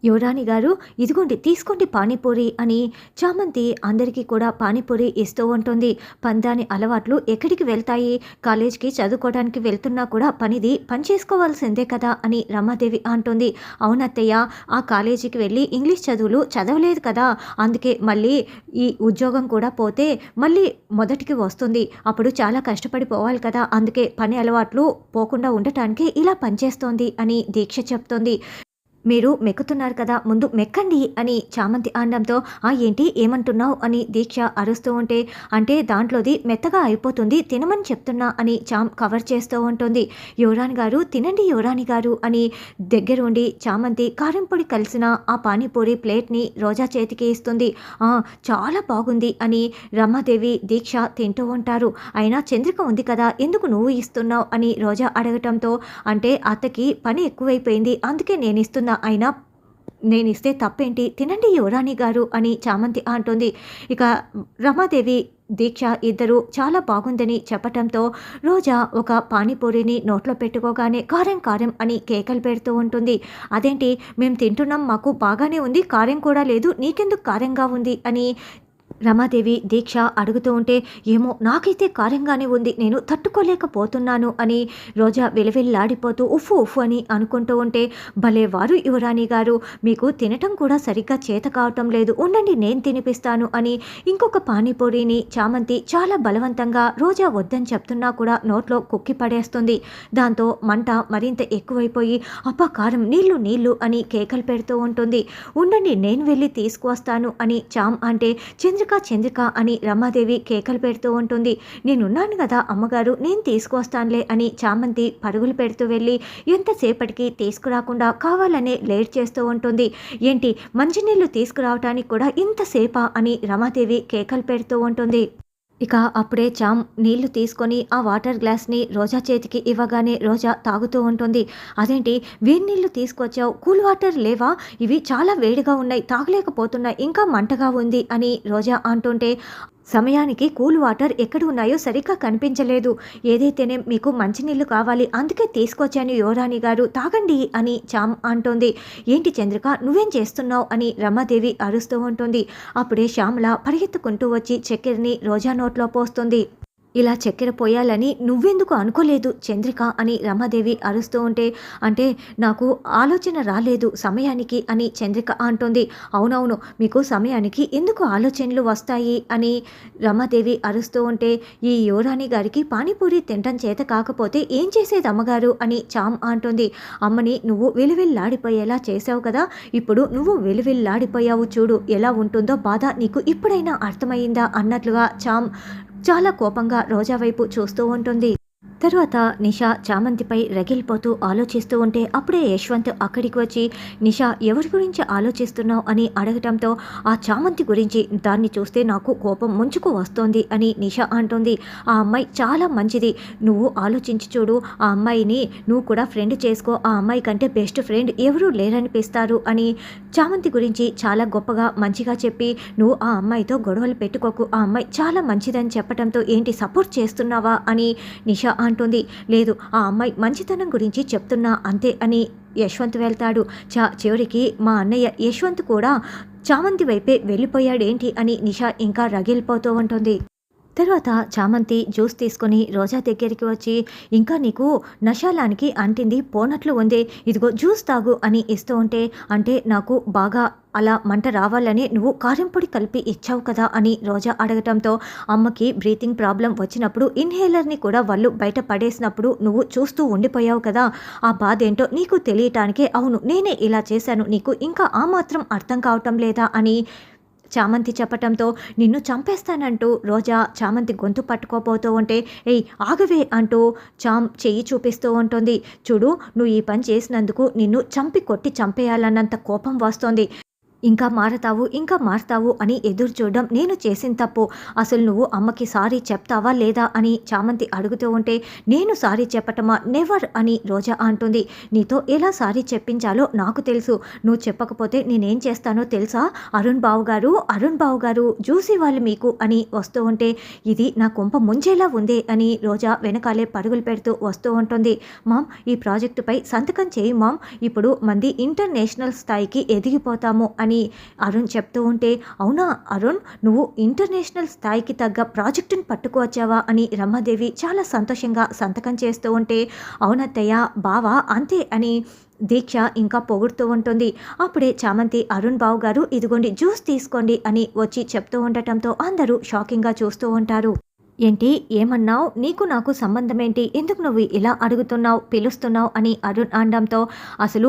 యువరాణి గారు, ఇదిగోండి తీసుకోండి పానీపూరి అని చామంతి అందరికీ కూడా పానీపూరి ఇస్తూ ఉంటుంది. పందాని అలవాట్లు ఎక్కడికి వెళ్తాయి? కాలేజ్‌కి చదువుకోవడానికి వెళ్తున్నా కూడా పని చేసుకోవాల్సిందే కదా అని రమాదేవి అంటుంది. అవునత్తయ్య, ఆ కాలేజీకి వెళ్ళి ఇంగ్లీష్ చదువులు చదవలేదు కదా! అందుకే మళ్ళీ ఈ ఉద్యోగం కూడా పోతే మళ్ళీ మొదటికి వస్తుంది. అప్పుడు చాలా కష్టపడి పోవాలి కదా! అందుకే పని అలవాట్లు పోకుండా ఉండటానికి ఇలా పనిచేస్తోంది అని దీక్ష చెప్తోంది. మీరు మెక్కుతున్నారు కదా! ముందు మెక్కండి అని చామంతి అనడంతో, ఏంటి ఏమంటున్నావు అని దీక్ష అరుస్తూ ఉంటే, అంటే దాంట్లోది మెత్తగా అయిపోతుంది తినమని చెప్తున్నా అని చామ్ కవర్ చేస్తూ ఉంటుంది. యువరాణి గారు తినండి యువరాణి గారు అని దగ్గరుండి చామంతి కారం పొడి కలిసిన ఆ పానీపూరి ప్లేట్‌ని రోజా చేతికి ఇస్తుంది. ఆ! చాలా బాగుంది అని రమాదేవి, దీక్ష తింటూ ఉంటారు. అయినా చంద్రిక ఉంది కదా! ఎందుకు నువ్వు ఇస్తున్నావు అని రోజా అడగటంతో, అంటే అత్తకి పని ఎక్కువైపోయింది అందుకే నేనిస్తున్నా. అయినా నేనిస్తే తప్పేంటి? తినండి యువరాణి గారు అని చామంతి అంటుంది. ఇక రమాదేవి, దీక్ష ఇద్దరు చాలా బాగుందని చెప్పటంతో రోజా ఒక పానీపూరిని నోట్లో పెట్టుకోగానే కారం కారం అని కేకలు పెడుతూ ఉంటుంది. అదేంటి మేము తింటున్నాం, మాకు బాగానే ఉంది, కారం కూడా లేదు, నీకెందుకు కారంగా ఉంది అని రమాదేవి, దీక్ష అడుగుతూ ఉంటే, ఏమో నాకైతే కారంగానే ఉంది, నేను తట్టుకోలేకపోతున్నాను అని రోజా విలవిల్లాడిపోతూ ఉఫ్ఫు ఉఫ్ఫు అని అనుకుంటూ ఉంటే, భలేవారు యువరాణి గారు, మీకు తినటం కూడా సరిగ్గా చేత కావటం లేదు, ఉండండి నేను తినిపిస్తాను అని ఇంకొక పానీపూరిని చామంతి చాలా బలవంతంగా రోజా వద్దని చెప్తున్నా కూడా నోట్లో కుక్కి పడేస్తుంది. దాంతో మంట మరింత ఎక్కువైపోయి అబ్బా కారం, నీళ్లు నీళ్లు అని కేకలు పెడుతూ ఉంటుంది. ఉండండి నేను వెళ్ళి తీసుకువస్తాను అని చామ్ అంటే, చంద్రిక అని రమాదేవి కేకలు పెడుతూ ఉంటుంది. నేనున్నాను కదా అమ్మగారు, నేను తీసుకువస్తానులే అని చామంతి పరుగులు పెడుతూ వెళ్ళి ఎంతసేపటికి తీసుకురాకుండా కావాలనే లేట్ చేస్తూ ఉంటుంది. ఏంటి మంచినీళ్ళు తీసుకురావటానికి కూడా ఇంతసేపా అని రమాదేవి కేకలు పెడుతూ ఉంటుంది. ఇక అప్పుడే చామ్ నీళ్లు తీసుకొని ఆ వాటర్ గ్లాస్‌ని రోజా చేతికి ఇవ్వగానే రోజా తాగుతూ ఉంటుంది. అదేంటి వేడి నీళ్లు తీసుకొచ్చావు, కూల్ వాటర్ లేవా? ఇవి చాలా వేడిగా ఉన్నాయి, తాగలేకపోతున్నా, ఇంకా మంటగా ఉంది అని రోజా అంటుంటే, సమయానికి కూల్ వాటర్ ఎక్కడ ఉన్నాయో సరిగ్గా కనిపించలేదు. ఏదైతేనేం మీకు మంచినీళ్ళు కావాలి అందుకే తీసుకొచ్చాను యువరాణి గారు, తాగండి అని చామ్ అంటోంది. ఏంటి చంద్రిక నువ్వేం చేస్తున్నావు అని రమాదేవి అరుస్తూ ఉంటుంది. అప్పుడే శ్యామల పరిగెత్తుకుంటూ వచ్చి చక్కెరని రోజా నోట్లో పోస్తుంది. ఇలా చక్కెర పోయాలని నువ్వెందుకు అనుకోలేదు చంద్రిక అని రమాదేవి అరుస్తూ ఉంటే, అంటే నాకు ఆలోచన రాలేదు సమయానికి అని చంద్రిక అంటోంది. అవునవును, మీకు సమయానికి ఎందుకు ఆలోచనలు వస్తాయి అని రమాదేవి అరుస్తూ ఉంటే, ఈ యువరాణి గారికి పానీపూరి తినటం చేత కాకపోతే ఏం చేసేది అమ్మగారు అని చామ్ అంటుంది. అమ్మని నువ్వు విలువిల్లాడిపోయేలా చేసావు కదా, ఇప్పుడు నువ్వు విలువిల్లాడిపోయావు చూడు, ఎలా ఉంటుందో బాధ నీకు ఇప్పుడైనా అర్థమైందా అన్నట్లుగా చామ్ చాలా కోపంగా రోజా వైపు చూస్తూ ఉంటుంది. తరువాత నిషా చామంతిపై రగిలిపోతూ ఆలోచిస్తూ ఉంటే అప్పుడే యశ్వంత్ అక్కడికి వచ్చి, నిషా ఎవరి గురించి ఆలోచిస్తున్నావు అని అడగటంతో, ఆ చామంతి గురించి, దాన్ని చూస్తే నాకు కోపం ముంచుకు వస్తోంది అని నిషా అంటుంది. ఆ అమ్మాయి చాలా మంచిది, నువ్వు ఆలోచించి చూడు, ఆ అమ్మాయిని నువ్వు కూడా ఫ్రెండ్ చేసుకో, ఆ అమ్మాయి కంటే బెస్ట్ ఫ్రెండ్ ఎవరూ లేరనిపిస్తారు అని చామంతి గురించి చాలా గొప్పగా మంచిగా చెప్పి, నువ్వు ఆ అమ్మాయితో గొడవలు పెట్టుకోకు, ఆ అమ్మాయి చాలా మంచిదని చెప్పడంతో ఏంటి సపోర్ట్ చేస్తున్నావా అని నిషా అంటుంది. లేదు, ఆ అమ్మాయి మంచితనం గురించి చెప్తున్నా అంతే అని యశ్వంత్ వెళ్తాడు. చివరికి మా అన్నయ్య యశ్వంత్ కూడా చామంతి వైపే వెళ్ళిపోయాడేంటి అని నిషా ఇంకా రగిలిపోతూ ఉంటుంది. తర్వాత చామంతి జ్యూస్ తీసుకొని రోజా దగ్గరికి వచ్చి, ఇంకా నీకు నషాలానికి అంటింది పోనట్లు ఉందే, ఇదిగో జ్యూస్ తాగు అని ఇస్తూ ఉంటే, అంటే నాకు బాగా అలా మంట రావాలని నువ్వు కారం పొడి కలిపి ఇచ్చావు కదా అని రోజా అడగటంతో, అమ్మకి బ్రీతింగ్ ప్రాబ్లం వచ్చినప్పుడు ఇన్హేలర్ని కూడా వాళ్ళు బయట పడేసినప్పుడు నువ్వు చూస్తూ ఉండిపోయావు కదా, ఆ బాధ ఏంటో నీకు తెలియటానికే, అవును నేనే ఇలా చేశాను, నీకు ఇంకా ఆ మాత్రం అర్థం కావటం లేదా అని చామంతి చెప్పటంతో, నిన్ను చంపేస్తానంటూ రోజా చామంతి గొంతు పట్టుకోపోతూ ఉంటే, ఏయ్ ఆగవే అంటూ చామ్ చెయ్యి చూపిస్తూ ఉంటుంది. చూడు, నువ్వు ఈ పని చేసినందుకు నిన్ను చంపి కొట్టి చంపేయాలన్నంత కోపం వస్తోంది. ఇంకా మారతావు అని ఎదురు చూడడం నేను చేసిన తప్పు. అసలు నువ్వు అమ్మకి సారీ చెప్తావా లేదా అని చామంతి అడుగుతూ ఉంటే, నేను సారీ చెప్పటమా? నెవర్ అని రోజా అంటుంది. నీతో ఎలా సారీ చెప్పించాలో నాకు తెలుసు. నువ్వు చెప్పకపోతే నేనేం చేస్తానో తెలుసా? అరుణ్ బావు గారు జ్యూస్ ఇవ్వాలి మీకు అని వస్తూ ఉంటే, ఇది నా కొంప ముంచేలా ఉందే అని రోజా వెనకాలే పరుగులు పెడుతూ వస్తూ ఉంటుంది. మామ్, ఈ ప్రాజెక్టుపై సంతకం చేయి మామ్, ఇప్పుడు మంది ఇంటర్నేషనల్ స్థాయికి ఎదిగిపోతాము అని అరుణ్ చెప్తూ ఉంటే, అవునా అరుణ్, నువ్వు ఇంటర్నేషనల్ స్థాయికి తగ్గ ప్రాజెక్టును పట్టుకువచ్చావా అని రమాదేవి చాలా సంతోషంగా సంతకం చేస్తూ ఉంటే, అవునత్తయ్య, బావా అంతే అని దీక్ష ఇంకా పొగుడుతూ ఉంటుంది. అప్పుడే చామంతి, అరుణ్ బావు గారు ఇదిగోండి జ్యూస్ తీసుకోండి అని వచ్చి చెప్తూ ఉండటంతో అందరూ షాకింగ్గా చూస్తూ ఉంటారు. ఏంటి, ఏమన్నావు? నీకు నాకు సంబంధం ఏంటి? ఎందుకు నువ్వు ఇలా అడుగుతున్నావు, పిలుస్తున్నావు అని అరుణ్ అనడంతో, అసలు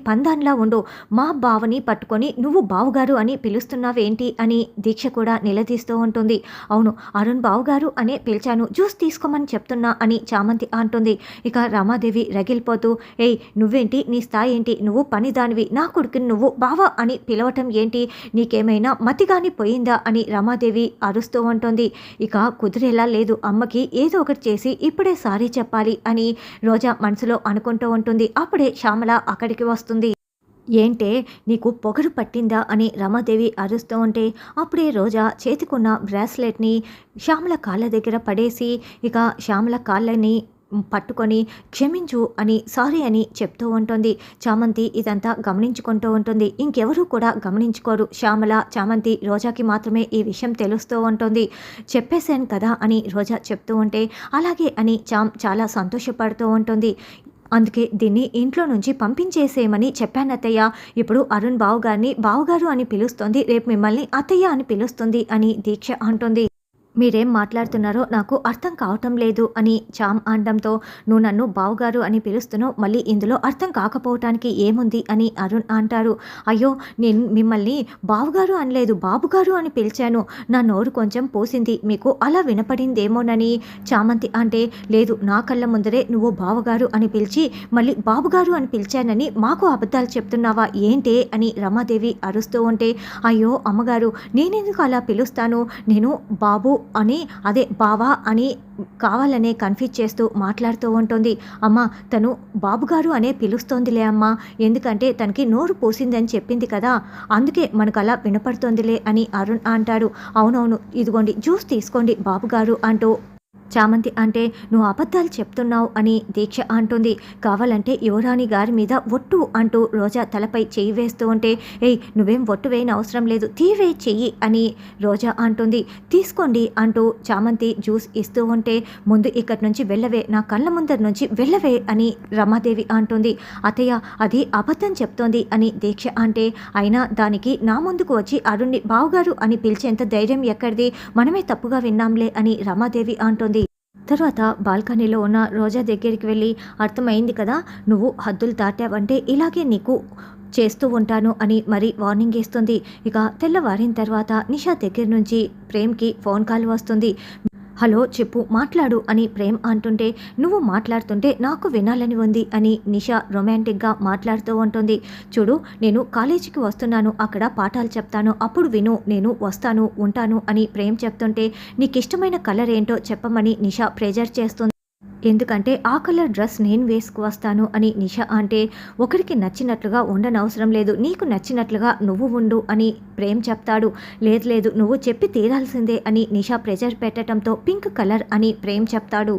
పందాన్లా ఉండు, మా బావని పట్టుకొని నువ్వు బావుగారు అని పిలుస్తున్నావేంటి అని దీక్ష కూడా నిలదీస్తూ ఉంటుంది. అవును, అరుణ్ బావుగారు అనే పిలిచాను, జ్యూస్ తీసుకోమని చెప్తున్నా అని చామంతి అంటుంది. ఇక రమాదేవి రగిలిపోతూ, ఏయ్ నువ్వేంటి, నీ స్థాయి ఏంటి? నువ్వు పనిదానివి, నా కొడుకుని నువ్వు బావా అని పిలవటం ఏంటి? నీకేమైనా మతిగాని పోయిందా అని రమాదేవి అరుస్తూ ఉంటుంది. ఇక కుదిరేలా లేదు, అమ్మకి ఏదో ఒకటి చేసి ఇప్పుడే సారీ చెప్పాలి అని రోజా మనసులో అనుకుంటూ ఉంటుంది. అప్పుడే శ్యామల అక్కడికి వస్తుంది. ఏంటే, నీకు పొగరు పట్టిందా అని రమాదేవి అరుస్తూ ఉంటే, అప్పుడే రోజా చేతికున్న బ్రాస్లెట్ని శ్యామల కాళ్ళ దగ్గర పడేసి ఇక శ్యామల కాళ్ళని పట్టుకొని క్షమించు అని సారీ అని చెప్తూ ఉంటుంది. చామంతి ఇదంతా గమనించుకుంటూ ఉంటుంది. ఇంకెవరూ కూడా గమనించుకోరు. శ్యామల, చామంతి, రోజాకి మాత్రమే ఈ విషయం తెలుస్తూ ఉంటుంది. చెప్పేశాను కదా అని రోజా చెప్తూ ఉంటే, అలాగే అని చాలా సంతోషపడుతూ ఉంటుంది. అందుకే దీన్ని ఇంట్లో నుంచి పంపించేసేయమని చెప్పానత్తయ్య. ఇప్పుడు అరుణ్ బావుగారు అని పిలుస్తుంది, రేపు మిమ్మల్ని అత్తయ్య అని పిలుస్తుంది అని దీక్ష అంటుంది. మీరేం మాట్లాడుతున్నారో నాకు అర్థం కావటం లేదు అని చామ్ అనడంతో, నువ్వు నన్ను బావుగారు అని పిలుస్తున్నావు, మళ్ళీ ఇందులో అర్థం కాకపోవటానికి ఏముంది అని అరుణ్ అంటారు. అయ్యో, నేను మిమ్మల్ని బావుగారు అనలేదు, బాబుగారు అని పిలిచాను, నా నోరు కొంచెం పోసింది, మీకు అలా వినపడిందేమోనని చామంతి అంటే, లేదు, నా కళ్ళ ముందరే నువ్వు బావగారు అని పిలిచి మళ్ళీ బాబుగారు అని పిలిచానని మాకు అబద్ధాలు చెప్తున్నావా ఏంటే అని రమాదేవి అరుస్తూ ఉంటే, అయ్యో అమ్మగారు, నేనెందుకు అలా పిలుస్తాను, నేను బాబు అని, అదే బావా అని కావాలనే కన్ఫ్యూజ్ చేస్తూ మాట్లాడుతూ ఉంటుంది. అమ్మ, తను బాబుగారు అనే పిలుస్తోందిలే అమ్మ, ఎందుకంటే తనకి నోరు పోసిందని చెప్పింది కదా, అందుకే మనకు అలా వినపడుతోందిలే అని అరుణ్ అంటాడు. అవునవును, ఇదిగోండి జ్యూస్ తీసుకోండి బాబుగారు అంటూ చామంతి అంటే, నువ్వు అబద్ధాలు చెప్తున్నావు అని దీక్ష అంటుంది. కావాలంటే యువరాణి గారి మీద ఒట్టు అంటూ రోజా తలపై చెయ్యి వేస్తూ ఉంటే, ఏయ్ నువ్వేం ఒట్టు వేయని అవసరం లేదు, తీవే చెయ్యి అని రోజా అంటుంది. తీసుకోండి అంటూ చామంతి జ్యూస్ ఇస్తూ ఉంటే, ముందు ఇక్కడి నుంచి వెళ్ళవే, నా కళ్ళ ముందర నుంచి వెళ్ళవే అని రమాదేవి అంటుంది. అత్తయ్య, అది అబద్ధం చెప్తోంది అని దీక్ష అంటే, అయినా దానికి నా ముందుకు వచ్చి అరుణ్ణి బావుగారు అని పిలిచేంత ధైర్యం ఎక్కడిది, మనమే తప్పుగా విన్నాంలే అని రమాదేవి అంటుంది. తర్వాత బాల్కనీలో ఉన్న రోజా దగ్గరికి వెళ్ళి, అర్థమైంది కదా, నువ్వు హద్దులు దాటావంటే ఇలాగే నీకు చేస్తూ ఉంటాను అని మరి వార్నింగ్ ఇస్తుంది. ఇక తెల్లవారిన తర్వాత నిషా దగ్గర నుంచి ప్రేమ్కి ఫోన్ కాల్ వస్తుంది. హలో చెప్పు, మాట్లాడు అని ప్రేమ్ అంటుంటే, నువ్వు మాట్లాడుతుంటే నాకు వినాలని ఉంది అని నిషా రొమాంటిక్గా మాట్లాడుతూ ఉంటుంది. చూడు, నేను కాలేజీకి వస్తున్నాను, అక్కడ పాఠాలు చెప్తాను, అప్పుడు విను, నేను వస్తాను, ఉంటాను అని ప్రేమ్ చెప్తుంటే, నీకు ఇష్టమైన కలర్ ఏంటో చెప్పమని నిషా ప్రెజర్ చేస్తుంది. ఎందుకంటే ఆ కలర్ డ్రెస్ నేను వేసుకు వస్తాను అని నిషా అంటే, ఒకరికి నచ్చినట్లుగా ఉండనవసరం లేదు, నీకు నచ్చినట్లుగా నువ్వు ఉండు అని ప్రేమ్ చెప్తాడు. లేదు, నువ్వు చెప్పి తీరాల్సిందే అని నిషా ప్రెజర్ పెట్టడంతో పింక్ కలర్ అని ప్రేమ్ చెప్తాడు.